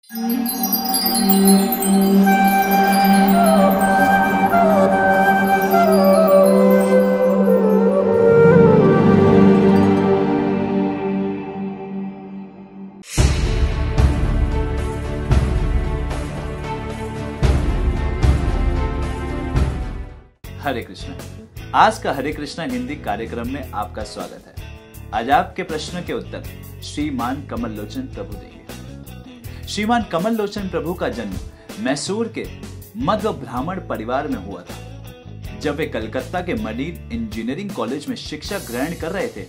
हरे कृष्णा। आज का हरे कृष्णा हिंदी कार्यक्रम में आपका स्वागत है। आज आपके प्रश्न के उत्तर श्रीमान कमल लोचन प्रभु देंगे। श्रीमान कमल लोचन प्रभु का जन्म मैसूर के मध्य ब्राह्मण परिवार में हुआ था। जब वे कलकत्ता के मरीन इंजीनियरिंग कॉलेज में शिक्षा ग्रहण कर रहे थे,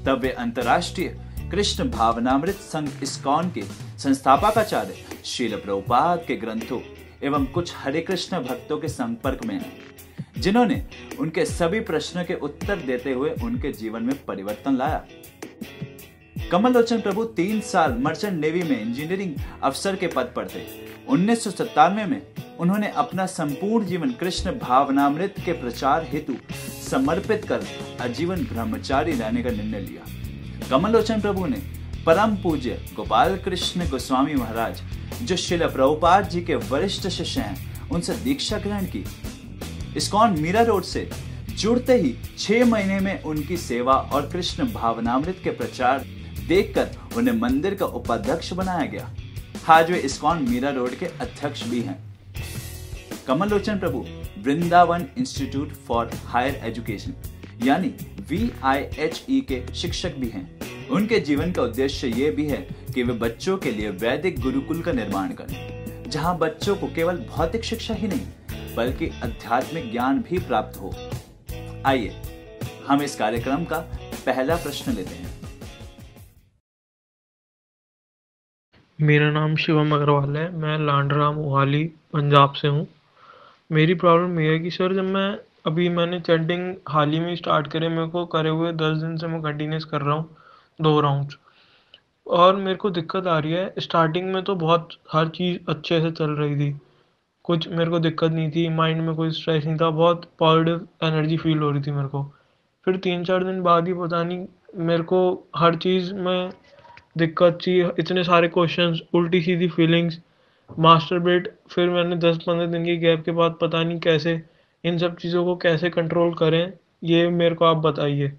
तब वे अंतर्राष्ट्रीय कृष्ण भावनामृत संघ इस्कॉन के संस्थापकाचार्य श्रील प्रभुपाद के ग्रंथों एवं कुछ हरे कृष्ण भक्तों के संपर्क में हैं, जिन्होंने उनके सभी प्रश्नों के उत्तर देते हुए उनके जीवन में परिवर्तन लाया। कमल लोचन प्रभु 3 साल मर्चेंट नेवी में इंजीनियरिंग अफसर के पद पर थे। 1997 में उन्होंने अपना संपूर्ण जीवन कृष्ण भावनामृत के प्रचार हेतु समर्पित कर आजीवन ब्रह्मचारी रहने का निर्णय लिया। कमल लोचन प्रभु ने परम पूज्य गोपाल कृष्ण गोस्वामी महाराज, जो श्रील प्रभुपाद जी के वरिष्ठ शिष्य हैं, उनसे दीक्षा ग्रहण की। इस्कॉन मीरा रोड से जुड़ते ही 6 महीने में उनकी सेवा और कृष्ण भावनामृत के प्रचार देखकर उन्हें मंदिर का उपाध्यक्ष बनाया गया। आज वे इस्कॉन मीरा रोड के अध्यक्ष भी हैं। Kamal Lochan Prabhu Vrindavan institute for higher education यानी VIHE के शिक्षक भी हैं। उनके जीवन का उद्देश्य ये भी है कि वे बच्चों के लिए वैदिक गुरुकुल का निर्माण करें, जहां बच्चों को केवल भौतिक शिक्षा ही नहीं बल्कि आध्यात्मिक ज्ञान भी प्राप्त हो। आइए हम इस कार्यक्रम का पहला प्रश्न लेते हैं। मेरा नाम शिवम अग्रवाल है। मैं लांडरा मोहाली पंजाब से हूँ। मेरी प्रॉब्लम ये है कि सर, जब मैंने चैंटिंग हाल ही में स्टार्ट करे, मेरे को करे हुए 10 दिन से मैं कंटिन्यूस कर रहा हूँ 2 राउंड्स, और मेरे को दिक्कत आ रही है। स्टार्टिंग में तो बहुत हर चीज़ अच्छे से चल रही थी, कुछ मेरे को दिक्कत नहीं थी, माइंड में कोई स्ट्रेस नहीं था, बहुत पॉजिटिव एनर्जी फील हो रही थी मेरे को। फिर 3-4 दिन बाद ही पता नहीं मेरे को हर चीज़ में दिक्कत थी, इतने सारे क्वेश्चंस, उल्टी सीधी फीलिंग्स, मास्टरबेट। फिर मैंने 10-15 दिन की गैप के बाद पता नहीं कैसे इन सब चीज़ों को कैसे कंट्रोल करें, ये मेरे को आप बताइए।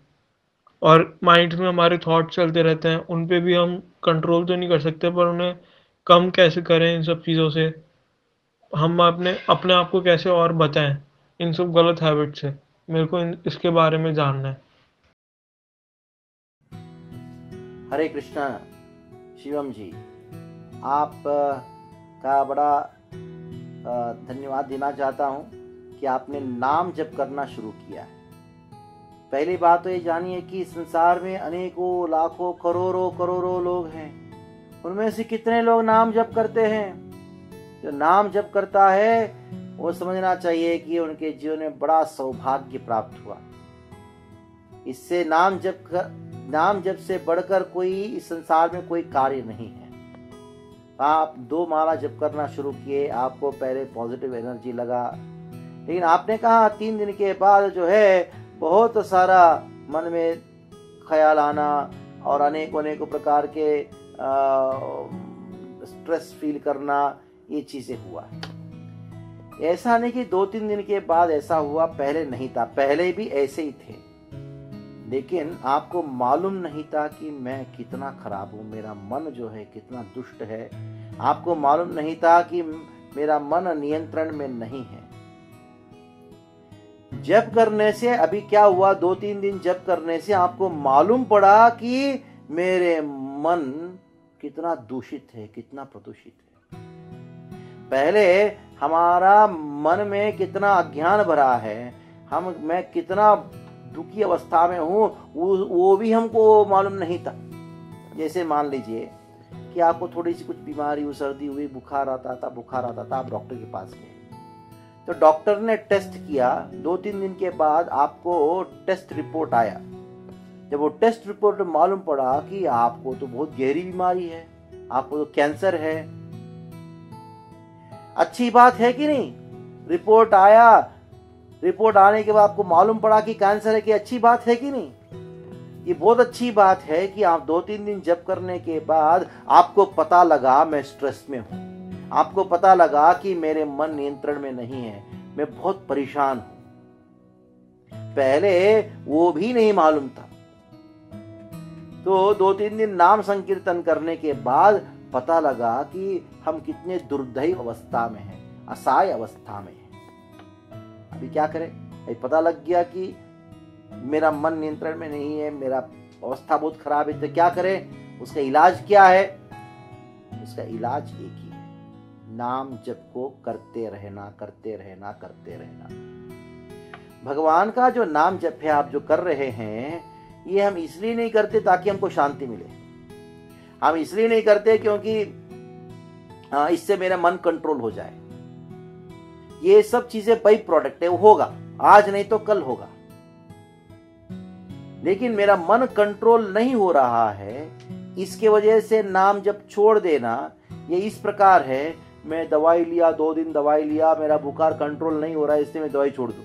और माइंड में हमारे थॉट चलते रहते हैं, उन पे भी हम कंट्रोल तो नहीं कर सकते, पर उन्हें कम कैसे करें इन सब चीज़ों से, हम अपने आप को कैसे और बचाएं इन सब गलत हैबिट से। मेरे को इसके बारे में जानना है। हरे कृष्णा। शिवम जी, आप का बड़ा धन्यवाद देना चाहता हूँ कि आपने नाम जप करना शुरू किया है। पहली बात तो ये जानिए कि संसार में अनेकों लाखों करोड़ों लोग हैं, उनमें से कितने लोग नाम जप करते हैं। जो नाम जप करता है वो समझना चाहिए कि उनके जीवन में बड़ा सौभाग्य प्राप्त हुआ। इससे नाम जप से बढ़कर कोई इस संसार में कोई कार्य नहीं है। आप 2 माला जप करना शुरू किए, आपको पहले पॉजिटिव एनर्जी लगा, लेकिन आपने कहा 3 दिन के बाद जो है बहुत सारा मन में ख्याल आना और अनेकों प्रकार के स्ट्रेस फील करना, ये चीजें हुआ है। ऐसा नहीं कि 2-3 दिन के बाद ऐसा हुआ, पहले नहीं था, पहले भी ऐसे ही थे, लेकिन आपको मालूम नहीं था कि मैं कितना खराब हूं, मेरा मन जो है कितना दुष्ट है। आपको मालूम नहीं था कि मेरा मन नियंत्रण में नहीं है। जप करने से अभी क्या हुआ, 2-3 दिन जप करने से आपको मालूम पड़ा कि मेरे मन कितना दूषित है, कितना प्रदूषित है। पहले हमारा मन में कितना अज्ञान भरा है, मैं कितना दुखी अवस्था में हूँ, वो भी हमको मालूम नहीं था। जैसे मान लीजिए कि आपको थोड़ी सी कुछ बीमारी हुई, सर्दी हुई, बुखार आता था, आप डॉक्टर के पास गए, तो डॉक्टर ने टेस्ट किया। 2-3 दिन के बाद आपको टेस्ट रिपोर्ट आया। जब वो टेस्ट रिपोर्ट में मालूम पड़ा कि आपको तो बहुत गहरी बीमारी है, आपको तो कैंसर है। अच्छी बात है कि नहीं? रिपोर्ट आया, रिपोर्ट आने के बाद आपको मालूम पड़ा कि कैंसर है, कि अच्छी बात है कि नहीं? ये बहुत अच्छी बात है कि आप 2-3 दिन जप करने के बाद आपको पता लगा मैं स्ट्रेस में हूं, आपको पता लगा कि मेरे मन नियंत्रण में नहीं है, मैं बहुत परेशान हूं। पहले वो भी नहीं मालूम था। तो 2-3 दिन नाम संकीर्तन करने के बाद पता लगा कि हम कितने दुर्दैव अवस्था में हैं, असहाय अवस्था में हैं। अभी क्या करें? अभी पता लग गया कि मेरा मन नियंत्रण में नहीं है, मेरा अवस्था बहुत खराब है, तो क्या करें? उसका इलाज क्या है? उसका इलाज एक ही है, नाम जप को करते रहना, करते रहना, करते रहना। भगवान का जो नाम जप है आप जो कर रहे हैं, ये हम इसलिए नहीं करते ताकि हमको शांति मिले, हम इसलिए नहीं करते क्योंकि इससे मेरा मन कंट्रोल हो जाए। ये सब चीजें बाई प्रोडक्ट है, वो होगा, आज नहीं तो कल होगा। लेकिन मेरा मन कंट्रोल नहीं हो रहा है, इसके वजह से नाम जब छोड़ देना ये इस प्रकार है, मैं दवाई लिया, 2 दिन दवाई लिया, मेरा बुखार कंट्रोल नहीं हो रहा है, इसलिए मैं दवाई छोड़ दूं।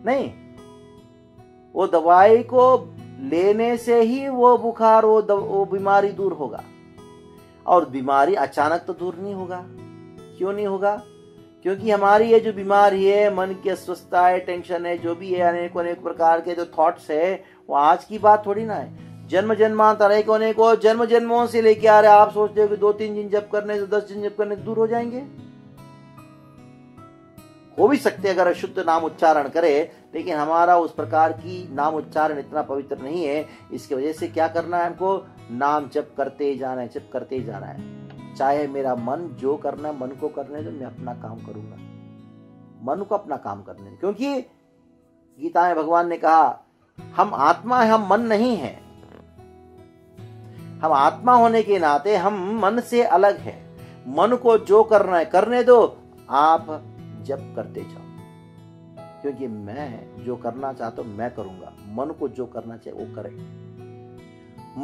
नहीं, वो दवाई को लेने से ही वो बुखार, वो बीमारी दूर होगा। और बीमारी अचानक तो दूर नहीं होगा। क्यों नहीं होगा? क्योंकि हमारी ये जो बीमारी है, मन की अस्वस्थता है, टेंशन है, जो भी है, अनेक अनेक प्रकार के जो थॉट्स है, वो आज की बात थोड़ी ना है। जन्म जन्मांतर को जन्म जन्मों से लेके आ रहे। आप सोचते हो कि 2-3 दिन जप करने से, 10 दिन जप करने से दूर हो जाएंगे? हो भी सकते अगर शुद्ध नाम उच्चारण करे, लेकिन हमारा उस प्रकार की नाम उच्चारण इतना पवित्र नहीं है। इसकी वजह से क्या करना है हमको? नाम जप करते ही जाना है, जप करते ही जाना है। चाहे मेरा मन जो करना है, मन को करने दो, मैं अपना काम करूंगा। मन को अपना काम करने दो, क्योंकि गीता में भगवान ने कहा हम आत्मा है, हम मन नहीं है। हम आत्मा होने के नाते हम मन से अलग है। मन को जो करना है करने दो, आप जप करते जाओ, क्योंकि मैं जो करना चाहता हूं मैं करूंगा। मन को जो करना चाहिए वो करे,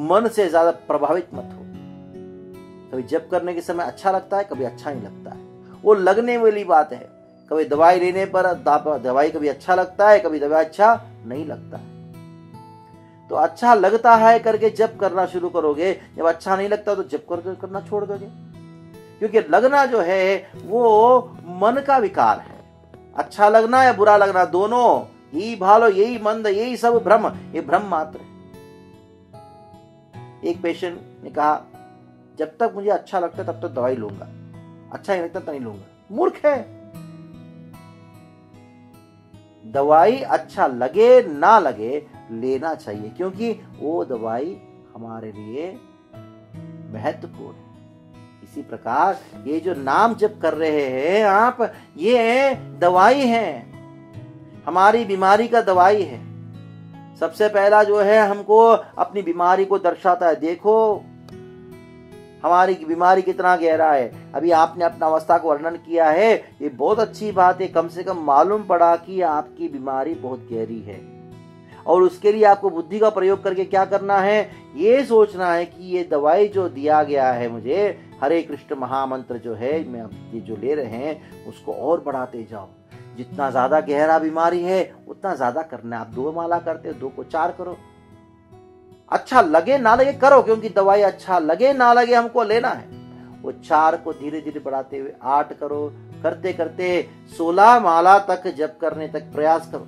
मन से ज्यादा प्रभावित मत हो। कभी जप करने के समय अच्छा लगता है, कभी अच्छा नहीं लगता है, वो लगने वाली बात है। कभी दवाई लेने पर दवाई कभी अच्छा लगता है, कभी दवाई अच्छा नहीं लगता है। तो अच्छा लगता है करके जप करना शुरू करोगे, जब अच्छा नहीं लगता तो जप करना छोड़ दोगे। क्योंकि लगना जो है वो मन का विकार है। अच्छा लगना या बुरा लगना, दोनों यही भालो, यही मंद, यही सब भ्रम, ये भ्रम मात्र है। एक पेशेंट ने कहा जब तक मुझे अच्छा लगता है तब तक दवाई लूंगा, अच्छा नहीं लगता तो नहीं लूंगा। मूर्ख है। दवाई अच्छा लगे ना लगे लेना चाहिए, क्योंकि वो दवाई हमारे लिए महत्वपूर्ण है। इसी प्रकार ये जो नाम जप कर रहे हैं आप, ये दवाई है, हमारी बीमारी का दवाई है। सबसे पहला जो है हमको अपनी बीमारी को दर्शाता है। देखो हमारी बीमारी कितना गहरा है। अभी आपने अपना अवस्था को वर्णन किया है, ये बहुत अच्छी बात है। कम से कम मालूम पड़ा कि आपकी बीमारी बहुत गहरी है, और उसके लिए आपको बुद्धि का प्रयोग करके क्या करना है? ये सोचना है कि ये दवाई जो दिया गया है मुझे, हरे कृष्ण महामंत्र जो है, मैं ये जो ले रहे हैं उसको और बढ़ाते जाओ। जितना ज्यादा गहरा बीमारी है उतना ज्यादा करना है। आप 2 माला करते हो, 2 को 4 करो। अच्छा लगे ना लगे करो, क्योंकि दवाई अच्छा लगे ना लगे हमको लेना है। वो 4 को धीरे धीरे बढ़ाते हुए 8 करो, करते करते 16 माला तक जप करने तक प्रयास करो।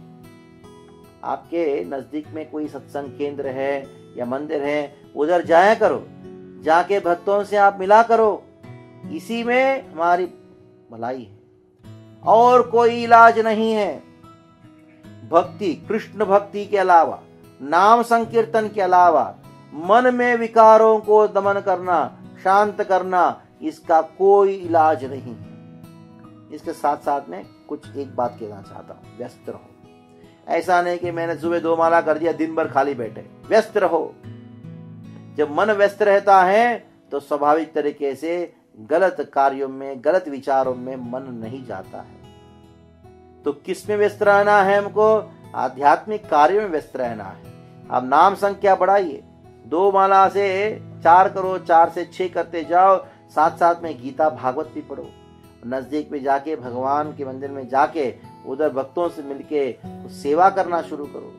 आपके नजदीक में कोई सत्संग केंद्र है या मंदिर है, उधर जाया करो, जाके भक्तों से आप मिला करो। इसी में हमारी भलाई है, और कोई इलाज नहीं है। भक्ति, कृष्ण भक्ति के अलावा, नाम संकीर्तन के अलावा, मन में विकारों को दमन करना, शांत करना, इसका कोई इलाज नहीं। इसके साथ साथ में कुछ एक बात कहना चाहता हूं, व्यस्त रहो। ऐसा नहीं कि मैंने सुबह 2 माला कर दिया, दिन भर खाली बैठे। व्यस्त रहो। जब मन व्यस्त रहता है तो स्वाभाविक तरीके से गलत कार्यों में, गलत विचारों में मन नहीं जाता है। तो किस में व्यस्त रहना है हमको? आध्यात्मिक कार्यों में व्यस्त रहना है। अब नाम संख्या बढ़ाइए, 2 माला से 4 करो, 4 से 6 करते जाओ। साथ साथ में गीता भागवत भी पढ़ो। नजदीक में जाके, भगवान के मंदिर में जाके, उधर भक्तों से मिलके सेवा करना शुरू करो।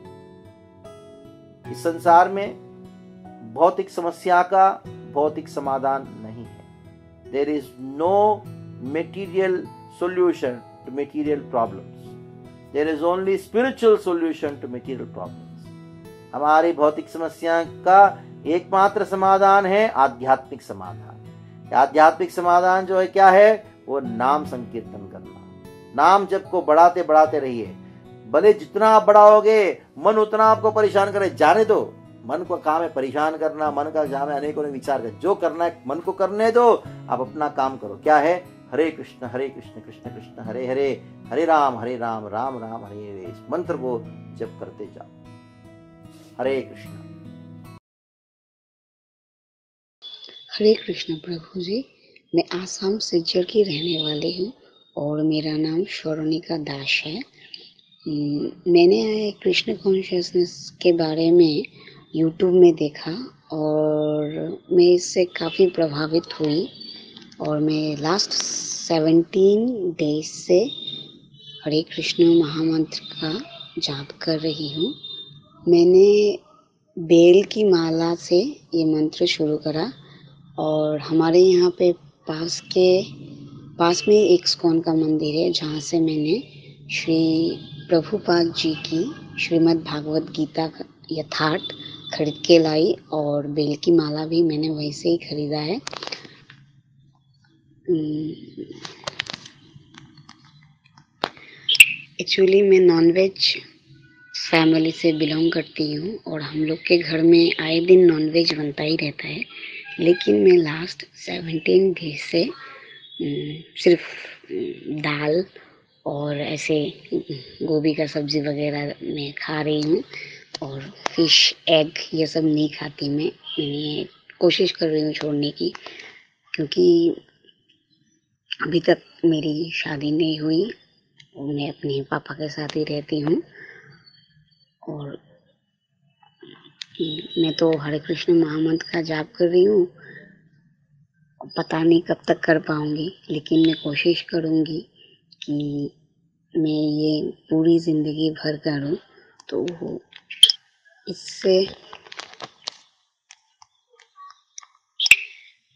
इस संसार में भौतिक समस्या का भौतिक समाधान नहीं है। There is no material solution to material problems, there is only spiritual solution to material problems. हमारी भौतिक समस्या का एकमात्र समाधान है आध्यात्मिक समाधान। आध्यात्मिक समाधान जो है क्या है, वो नाम संकीर्तन करना। नाम जप को बढ़ाते बढ़ाते रहिए। भले जितना आप बढ़ाओगे मन उतना आपको परेशान करे, जाने दो। मन को काम है परेशान करना, मन का काम है अनेकों ने विचार कर, जो करना है मन को करने दो, आप अपना काम करो। क्या है, हरे कृष्ण कृष्ण कृष्ण हरे हरे, हरे राम राम राम हरे हरे। इस मंत्र को जप करते जाओ। हरे कृष्ण। हरे कृष्ण प्रभु जी, मैं आसाम सिलचर की रहने वाली हूँ और मेरा नाम शौर्णिका दास है। मैंने कृष्ण कॉन्शियसनेस के बारे में यूट्यूब में देखा और मैं इससे काफ़ी प्रभावित हुई और मैं लास्ट 17 डेज से हरे कृष्ण महामंत्र का जाप कर रही हूँ। मैंने बेल की माला से ये मंत्र शुरू करा और हमारे यहाँ पे पास में एक इस्कॉन का मंदिर है जहाँ से मैंने श्री प्रभुपाद जी की श्रीमद् भागवत गीता का यथार्थ खरीद के लाई और बेल की माला भी मैंने वहीं से ही खरीदा है। एक्चुअली मैं नॉनवेज फैमिली से बिलोंग करती हूँ और हम लोग के घर में आए दिन नॉनवेज बनता ही रहता है, लेकिन मैं लास्ट 17 डेज से सिर्फ दाल और ऐसे गोभी का सब्ज़ी वगैरह मैं खा रही हूँ और फिश एग ये सब नहीं खाती। मैंने कोशिश कर रही हूँ छोड़ने की, क्योंकि अभी तक मेरी शादी नहीं हुई। मैं अपने पापा के साथ ही रहती हूँ और मैं तो हरे कृष्ण महामंत्र का जाप कर रही हूँ। पता नहीं कब तक कर पाऊँगी, लेकिन मैं कोशिश करूँगी कि मैं ये पूरी ज़िंदगी भर करूँ। तो इससे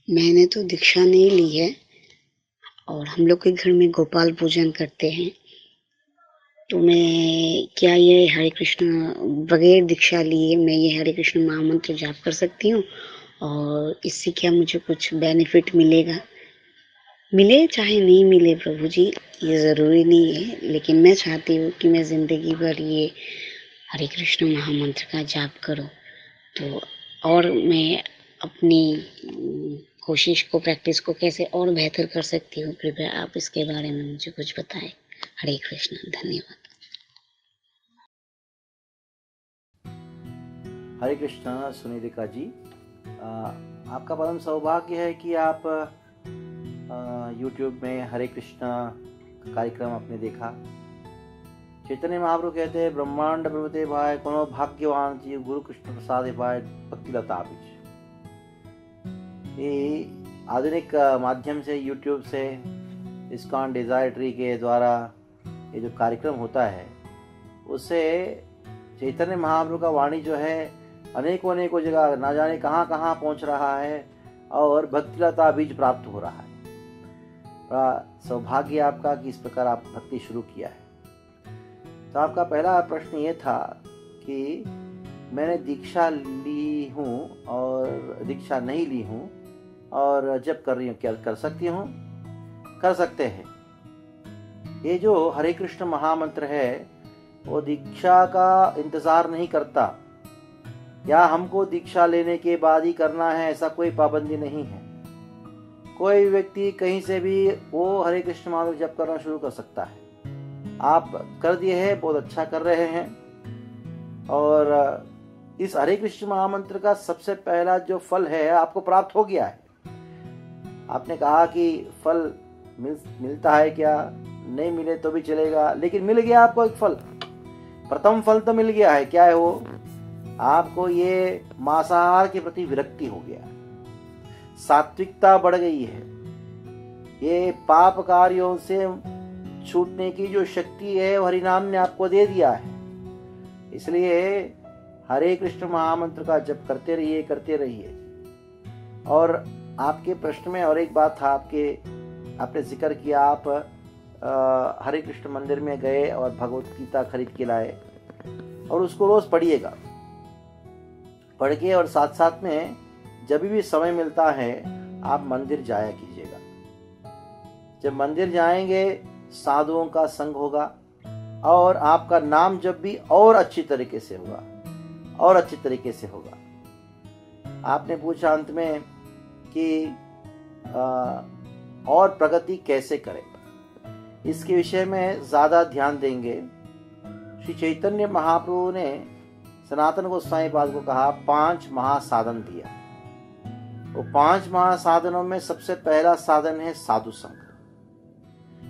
मैंने तो दीक्षा नहीं ली है और हम लोग के घर में गोपाल पूजन करते हैं, तो मैं क्या ये हरे कृष्ण बगैर दीक्षा लिए मैं ये हरे कृष्ण महामंत्र जाप कर सकती हूँ और इससे क्या मुझे कुछ बेनिफिट मिलेगा? मिले चाहे नहीं मिले प्रभु जी, ये ज़रूरी नहीं है, लेकिन मैं चाहती हूँ कि मैं ज़िंदगी भर ये हरे कृष्ण महामंत्र का जाप करूँ। तो और मैं अपनी कोशिश को, प्रैक्टिस को कैसे और बेहतर कर सकती हूँ, कृपया आप इसके बारे में मुझे कुछ बताएं। हरे कृष्ण। धन्यवाद। हरे कृष्ण सुनीता जी, आपका परम सौभाग्य है कि आप YouTube में हरे कृष्णा कार्यक्रम आपने देखा। चैतन्य महाप्रभु कहते हैं, ब्रह्मांड प्रभुते भाई कोनो भाग्यवान जीव गुरु कृष्ण प्रसाद भाई भक्ति लता बीज। ये आधुनिक माध्यम से YouTube से इस्कॉन डिजायर ट्री के द्वारा ये जो कार्यक्रम होता है, उससे चैतन्य महाप्रभु का वाणी जो है अनेकों जगह ना जाने कहाँ कहाँ पहुँच रहा है और भक्ति लता बीज प्राप्त हो रहा है। बड़ा सौभाग्य आपका कि इस प्रकार आप भक्ति शुरू किया है। तो आपका पहला प्रश्न ये था कि मैंने दीक्षा ली हूँ और दीक्षा नहीं ली हूँ और जब कर रही हूँ, क्या कर सकती हूँ? कर सकते हैं। ये जो हरे कृष्ण महामंत्र है वो दीक्षा का इंतज़ार नहीं करता, या हमको दीक्षा लेने के बाद ही करना है ऐसा कोई पाबंदी नहीं है। कोई व्यक्ति कहीं से भी वो हरे कृष्ण महामंत्र जप करना शुरू कर सकता है। आप कर दिए हैं, बहुत अच्छा कर रहे हैं। और इस हरे कृष्ण महामंत्र का सबसे पहला जो फल है आपको प्राप्त हो गया है। आपने कहा कि फल मिलता है क्या? नहीं मिले तो भी चलेगा, लेकिन मिल गया आपको एक फल। प्रथम फल तो मिल गया है। क्या है वो? आपको ये मांसाहार के प्रति विरक्ति हो गया, सात्विकता बढ़ गई है, ये पाप कार्यों से छूटने की जो शक्ति है वो हरिनाम ने आपको दे दिया है। इसलिए हरे कृष्ण महामंत्र का जप करते रहिए। और आपके प्रश्न में और एक बात था, आपने जिक्र किया, आप हरे कृष्ण मंदिर में गए और भगवत गीता खरीद के लाए और उसको रोज पढ़िएगा। पढ़ के और साथ साथ में जब भी समय मिलता है आप मंदिर जाया कीजिएगा। जब मंदिर जाएंगे साधुओं का संग होगा और आपका नाम जब भी और अच्छी तरीके से होगा। आपने पूछा अंत में कि और प्रगति कैसे करें, इसके विषय में ज्यादा ध्यान देंगे। श्री चैतन्य महाप्रभु ने सनातन गोस्वामी पाद को कहा 5 महासाधन दिया। वो 5 महासाधनों में सबसे पहला साधन है साधु संग।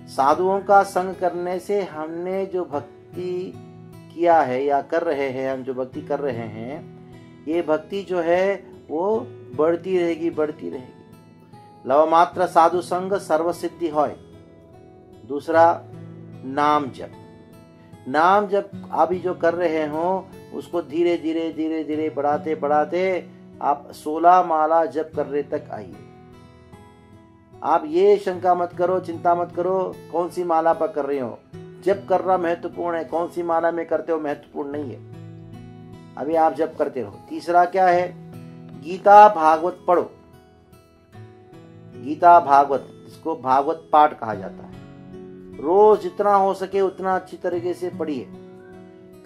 साधुओं का संग करने से हमने जो भक्ति किया है या कर रहे हैं, हम जो भक्ति कर रहे हैं, ये भक्ति जो है वो बढ़ती रहेगी। लव मात्र साधु संग सर्व सिद्धि होय। दूसरा नाम जप अभी जो कर रहे हो उसको धीरे धीरे बढ़ाते आप 16 माला जप करने तक आइए। आप ये शंका मत करो, चिंता मत करो कौन सी माला पर कर रहे हो। जप करना महत्वपूर्ण है, कौन सी माला में करते हो महत्वपूर्ण नहीं है। अभी आप जप करते रहो। तीसरा क्या है, गीता भागवत पढ़ो। गीता भागवत, इसको भागवत पाठ कहा जाता है। रोज जितना हो सके उतना अच्छी तरीके से पढ़िए।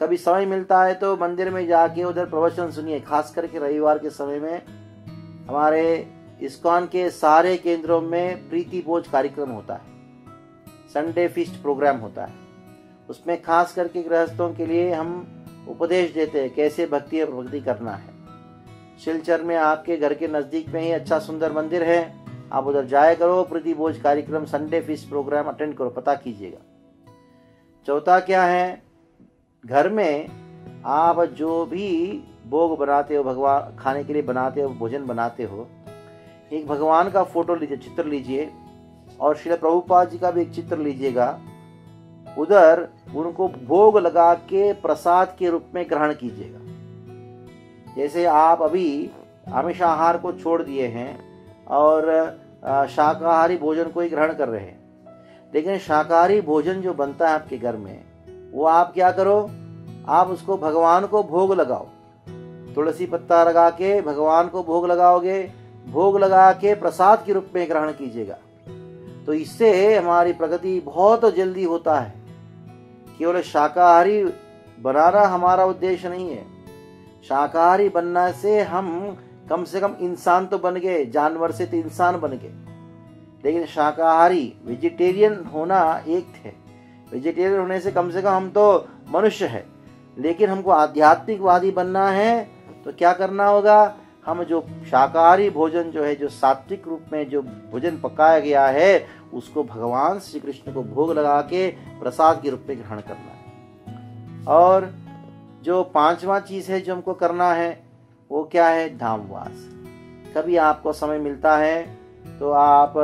कभी समय मिलता है तो मंदिर में जाके उधर प्रवचन सुनिए। खास करके रविवार के समय में हमारे इस्कॉन के सारे केंद्रों में प्रीति भोज कार्यक्रम होता है, संडे फीस्ट प्रोग्राम होता है। उसमें खास करके गृहस्थों के लिए हम उपदेश देते हैं कैसे भक्ति करना है। सिलचर में आपके घर के नजदीक में ही अच्छा सुंदर मंदिर है, आप उधर जाया करो। प्रीति भोज कार्यक्रम, संडे फीस्ट प्रोग्राम अटेंड करो, पता कीजिएगा। चौथा क्या है, घर में आप जो भी भोग बनाते हो, भगवान खाने के लिए बनाते हो, भोजन बनाते हो, एक भगवान का फोटो लीजिए, चित्र लीजिए और श्रील प्रभुपाद जी का भी एक चित्र लीजिएगा। उधर उनको भोग लगा के प्रसाद के रूप में ग्रहण कीजिएगा। जैसे आप अभी आमिष आहार को छोड़ दिए हैं और शाकाहारी भोजन को ही ग्रहण कर रहे हैं, लेकिन शाकाहारी भोजन जो बनता है आपके घर में, वो आप क्या करो, आप उसको भगवान को भोग लगाओ। तुलसी पत्ता लगा के भगवान को भोग लगाओगे, भोग लगा के प्रसाद के रूप में ग्रहण कीजिएगा। तो इससे हमारी प्रगति बहुत जल्दी होता है। केवल शाकाहारी बनाना हमारा उद्देश्य नहीं है। शाकाहारी बनने से हम कम से कम इंसान तो बन गए, जानवर से तो इंसान बन गए। लेकिन शाकाहारी वेजिटेरियन होना एक है, वेजिटेरियन होने से कम हम तो मनुष्य है। लेकिन हमको आध्यात्मिकवादी बनना है तो क्या करना होगा, हम जो शाकाहारी भोजन जो है, जो सात्विक रूप में जो भोजन पकाया गया है, उसको भगवान श्री कृष्ण को भोग लगा के प्रसाद के रूप में ग्रहण करना है। और जो 5वां चीज है जो हमको करना है वो क्या है, धामवास। कभी आपको समय मिलता है तो आप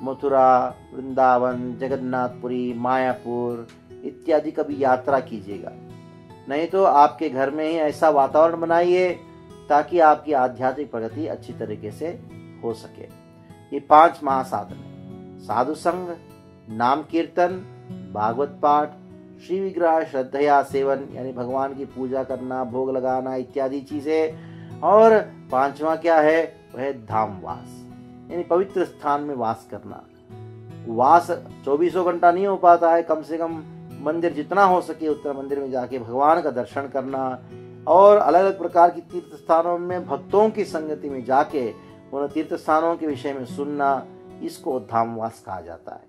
मथुरा, वृंदावन, जगन्नाथपुरी, मायापुर इत्यादि कभी यात्रा कीजिएगा। नहीं तो आपके घर में ही ऐसा वातावरण बनाइए ताकि आपकी आध्यात्मिक प्रगति अच्छी तरीके से हो सके। ये 5 महासाधन है, साधु संग, नाम कीर्तन, भागवत पाठ, श्री विग्रह श्रद्धया सेवन यानी भगवान की पूजा करना, भोग लगाना इत्यादि चीजें। और 5वां क्या है, वह है धामवास यानी पवित्र स्थान में वास करना। वास 24 घंटा नहीं हो पाता है, कम से कम मंदिर जितना हो सके उतना मंदिर में जाके भगवान का दर्शन करना और अलग अलग प्रकार की तीर्थ स्थानों में भक्तों की संगति में जाके उन तीर्थ स्थानों के विषय में सुनना, इसको धामवास कहा जाता है।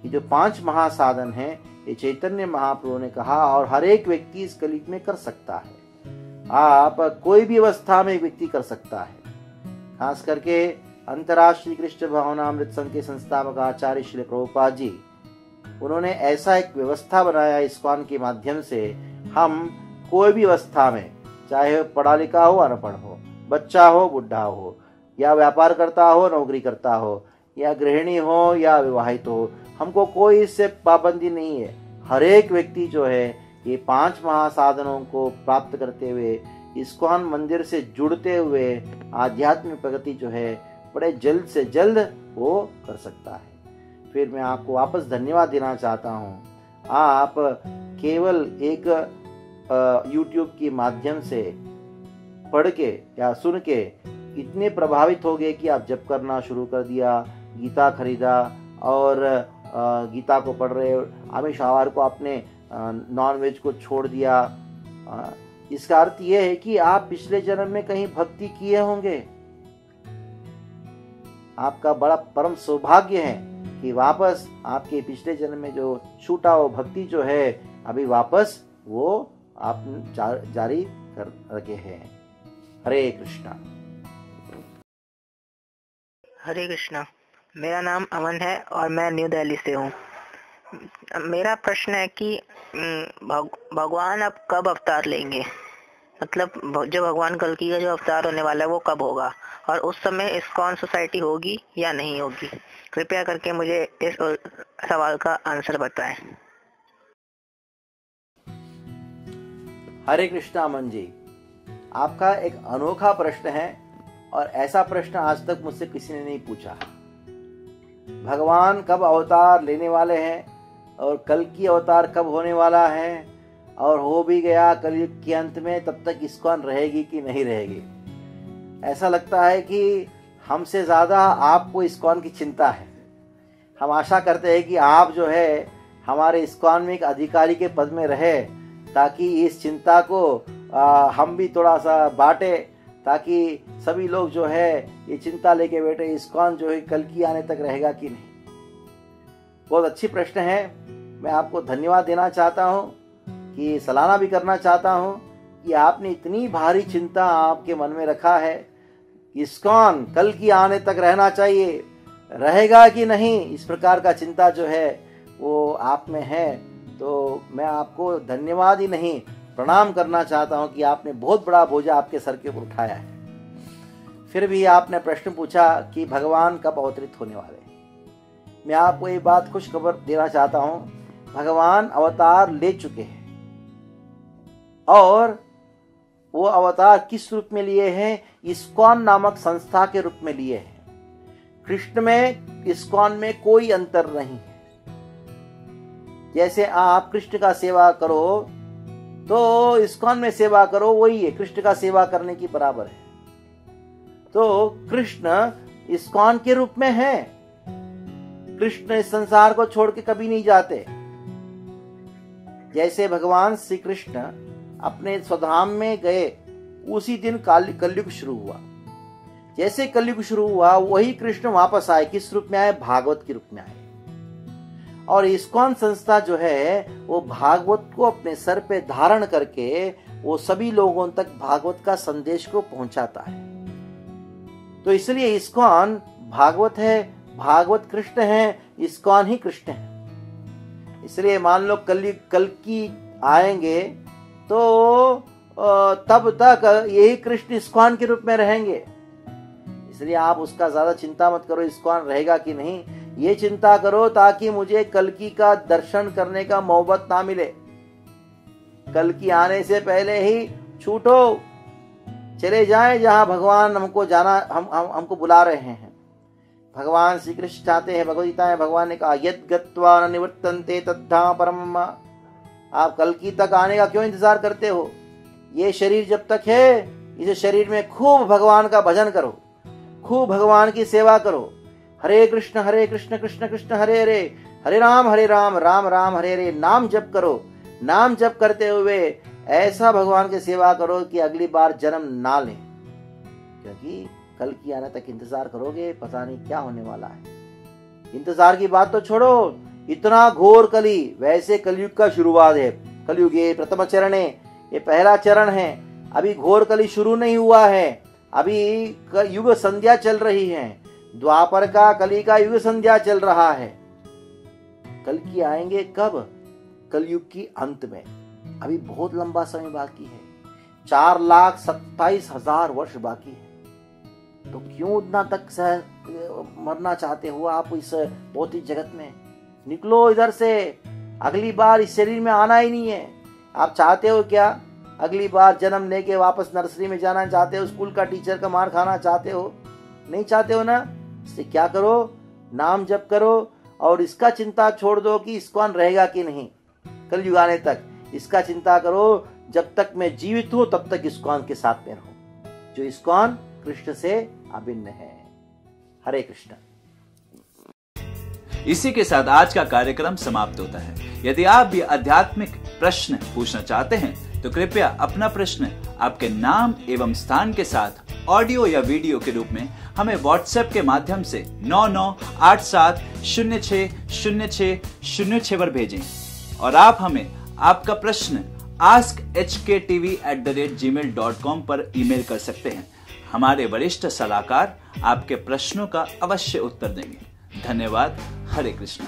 ये जो 5 महासाधन हैं, ये चैतन्य महाप्रभु ने कहा और हर एक व्यक्ति इस कलयुग में कर सकता है। आप कोई भी अवस्था में व्यक्ति कर सकता है। खास करके अंतर्राष्ट्रीय कृष्ण भावनामृत संघ के संस्थापक आचार्य श्री प्रभुपाद जी, उन्होंने ऐसा एक व्यवस्था बनाया इस्कॉन के माध्यम से, हम कोई भी अवस्था में, चाहे पढ़ा लिखा हो अनपढ़ हो, बच्चा हो बुढ़ा हो, या व्यापार करता हो नौकरी करता हो, या गृहिणी हो या विवाहित हो, हमको कोई इससे पाबंदी नहीं है। हर एक व्यक्ति जो है ये 5 महासाधनों को प्राप्त करते हुए इस्कॉन मंदिर से जुड़ते हुए आध्यात्मिक प्रगति जो है बड़े जल्द से जल्द वो कर सकता है। फिर मैं आपको वापस धन्यवाद देना चाहता हूँ। आप केवल एक YouTube के माध्यम से पढ़ के या सुन के इतने प्रभावित हो गए कि आप जप करना शुरू कर दिया, गीता खरीदा और गीता को पढ़ रहे, आमिष आहार को आपने नॉन वेज को छोड़ दिया। इसका अर्थ यह है कि आप पिछले जन्म में कहीं भक्ति किए होंगे। आपका बड़ा परम सौभाग्य है कि वापस आपके पिछले जन्म में जो छूटा हुआ भक्ति जो है अभी वापस वो आप जारी कर रखे हैं। हरे कृष्णा। हरे कृष्णा। मेरा नाम अमन है और मैं न्यू दिल्ली से हूँ। मेरा प्रश्न है कि भगवान अब कब अवतार लेंगे, मतलब जो भगवान कल्कि का जो अवतार होने वाला है वो कब होगा, और उस समय इस्कॉन सोसाइटी होगी या नहीं होगी? कृपया करके मुझे इस सवाल का आंसर बताएं। हरे कृष्णा अमन जी, आपका एक अनोखा प्रश्न है और ऐसा प्रश्न आज तक मुझसे किसी ने नहीं पूछा। भगवान कब अवतार लेने वाले हैं और कल्कि अवतार कब होने वाला है, और हो भी गया कलयुग के अंत में, तब तक इस्कॉन रहेगी कि नहीं रहेगी? ऐसा लगता है कि हमसे ज़्यादा आपको इस्कॉन की चिंता है। हम आशा करते हैं कि आप जो है हमारे इस्कॉन में एक अधिकारी के पद में रहे, ताकि इस चिंता को हम भी थोड़ा सा बांटे, ताकि सभी लोग जो है ये चिंता लेके बैठे इस्कॉन जो है कल्कि आने तक रहेगा कि नहीं। बहुत अच्छी प्रश्न है। मैं आपको धन्यवाद देना चाहता हूँ कि सलाना भी करना चाहता हूँ कि आपने इतनी भारी चिंता आपके मन में रखा है। इस्कॉन कल्कि आने तक रहना चाहिए, रहेगा कि नहीं, इस प्रकार का चिंता जो है वो आप में है। तो मैं आपको धन्यवाद ही नहीं प्रणाम करना चाहता हूं कि आपने बहुत बड़ा बोझा आपके सर के ऊपर उठाया है। फिर भी आपने प्रश्न पूछा कि भगवान कब अवतरित होने वाले। मैं आपको ये बात खुश खबर देना चाहता हूं, भगवान अवतार ले चुके हैं। और वो अवतार किस रूप में लिए हैं? इस्कॉन नामक संस्था के रूप में लिए हैं। कृष्ण में इस्कॉन में कोई अंतर नहीं है। जैसे आप कृष्ण का सेवा करो तो इस्कॉन में सेवा करो, वही है, कृष्ण का सेवा करने की बराबर है। तो कृष्ण इस्कॉन के रूप में है। कृष्ण इस संसार को छोड़ के कभी नहीं जाते। जैसे भगवान श्री कृष्ण अपने स्वधाम में गए, उसी दिन कलयुग शुरू हुआ। जैसे कलयुग शुरू हुआ वही कृष्ण वापस आए। किस रूप में आए? भागवत के रूप में आए। और इस्कॉन संस्था जो है वो भागवत को अपने सर पे धारण करके वो सभी लोगों तक भागवत का संदेश को पहुंचाता है। तो इसलिए इस्कॉन भागवत है, भागवत कृष्ण है, इस्कॉन ही कृष्ण है। इसलिए मान लो कल्कि आएंगे तो तब तक यही कृष्ण इस्कॉन के रूप में रहेंगे। इसलिए आप उसका ज्यादा चिंता मत करो इस्कॉन रहेगा कि नहीं, ये चिंता करो ताकि मुझे कल्कि का दर्शन करने का मोहब्बत ना मिले। कल्कि आने से पहले ही छूटो, चले जाएं जहां भगवान हमको जाना, हमको बुला रहे हैं। भगवान श्री कृष्ण चाहते हैं, भगवद गीता में भगवान ने कहा यद गत्वा न निवर्तन्ते तद्धाम परम। आप कल्कि तक आने का क्यों इंतजार करते हो? ये शरीर जब तक है, इस शरीर में खूब भगवान का भजन करो, खूब भगवान की सेवा करो। हरे कृष्ण कृष्ण कृष्ण हरे हरे, हरे राम राम राम हरे हरे नाम जप करो। नाम जप करते हुए ऐसा भगवान की सेवा करो कि अगली बार जन्म ना लें, क्योंकि कल्कि आने तक इंतजार करोगे पता नहीं क्या होने वाला है। इंतजार की बात तो छोड़ो, इतना घोर कली, वैसे कलयुग का शुरुआत है। कलयुग ये प्रथम चरण है, ये पहला चरण है। अभी घोर कली शुरू नहीं हुआ है, अभी युग संध्या चल रही है। द्वापर का कली का युग संध्या चल रहा है। कल्कि आएंगे कब? कलयुग की अंत में। अभी बहुत लंबा समय बाकी है, 4,27,000 वर्ष बाकी है। तो क्यों इतना तक मरना चाहते हो आप इस भौतिक जगत में? निकलो इधर से, अगली बार इस शरीर में आना ही नहीं है। आप चाहते हो क्या अगली बार जन्म लेके वापस नर्सरी में जाना चाहते हो, स्कूल का टीचर का मार खाना चाहते हो, नहीं चाहते हो ना? इससे क्या करो, नाम जप करो और इसका चिंता छोड़ दो कि इस्कॉन रहेगा कि नहीं कलयुग आने तक। इसका चिंता करो जब तक मैं जीवित हूं तब तक इस्कॉन के साथ में रहूं, जो इस्कॉन कृष्ण से अभिन्न है। हरे कृष्ण। इसी के साथ आज का कार्यक्रम समाप्त होता है। यदि आप भी आध्यात्मिक प्रश्न पूछना चाहते हैं तो कृपया अपना प्रश्न आपके नाम एवं स्थान के साथ ऑडियो या वीडियो के रूप में हमें व्हाट्सएप के माध्यम से 9987060606 पर भेजें और आप हमें आपका प्रश्न askhktv@gmail.com पर ईमेल कर सकते हैं। हमारे वरिष्ठ सलाहकार आपके प्रश्नों का अवश्य उत्तर देंगे। धन्यवाद। हरे कृष्णा।